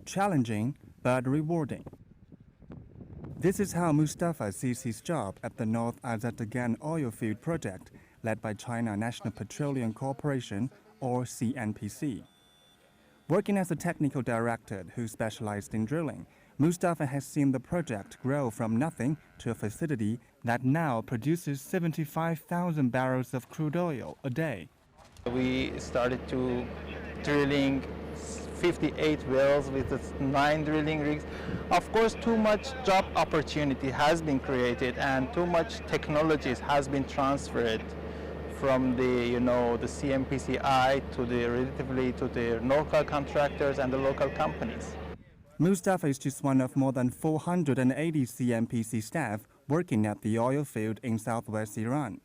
challenging but rewarding. This is how Mustafa sees his job at the North Azadegan oilfield project led by China National Petroleum Corporation, or CNPC. Working as a technical director who specialized in drilling, Mustafa has seen the project grow from nothing to a facility that now produces 75,000 barrels of crude oil a day. We started to drilling 58 wells with 9 drilling rigs. Of course, too much job opportunity has been created and too much technologies has been transferred from the CMPCI to the local contractors and the local companies. Mustafa is just one of more than 480 CMPC staff working at the oil field in southwest Iran.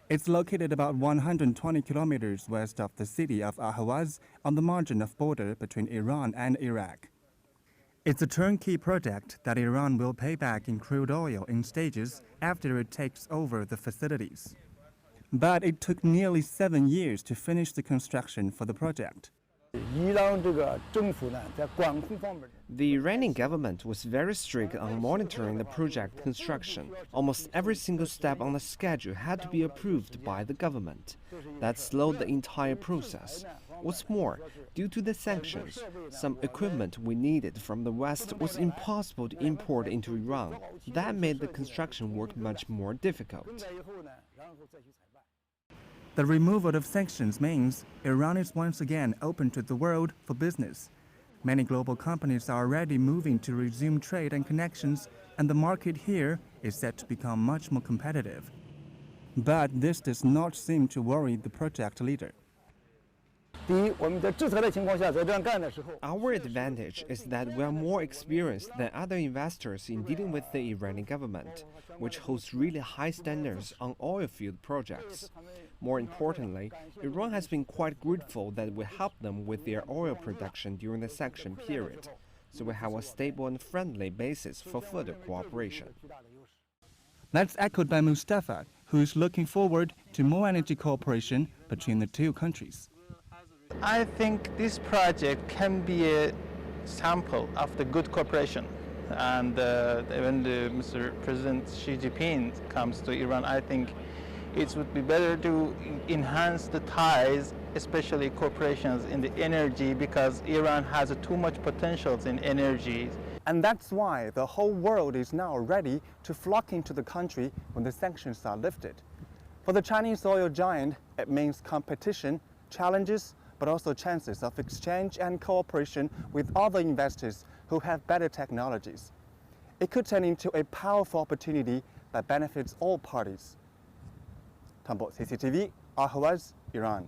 It's located about 120 kilometers west of the city of Ahwaz on the margin of border between Iran and Iraq. It's a turnkey project that Iran will pay back in crude oil in stages after it takes over the facilities. But it took nearly 7 years to finish the construction for the project. The Iranian government was very strict on monitoring the project construction. Almost every single step on the schedule had to be approved by the government. That slowed the entire process. What's more, due to the sanctions, some equipment we needed from the West was impossible to import into Iran. That made the construction work much more difficult. The removal of sanctions means Iran is once again open to the world for business. Many global companies are already moving to resume trade and connections, and the market here is set to become much more competitive. But this does not seem to worry the project leader. Our advantage is that we are more experienced than other investors in dealing with the Iranian government, which holds really high standards on oilfield projects. More importantly, Iran has been quite grateful that we helped them with their oil production during the sanction period, so we have a stable and friendly basis for further cooperation. That's echoed by Mustafa, who is looking forward to more energy cooperation between the two countries. I think this project can be a sample of the good cooperation. And when Mr. President Xi Jinping comes to Iran, I think it would be better to enhance the ties, especially cooperations in the energy, because Iran has too much potentials in energy. And that's why the whole world is now ready to flock into the country when the sanctions are lifted. For the Chinese oil giant, it means competition, challenges, but also chances of exchange and cooperation with other investors who have better technologies. It could turn into a powerful opportunity that benefits all parties. CCTV, Ahwaz, Iran.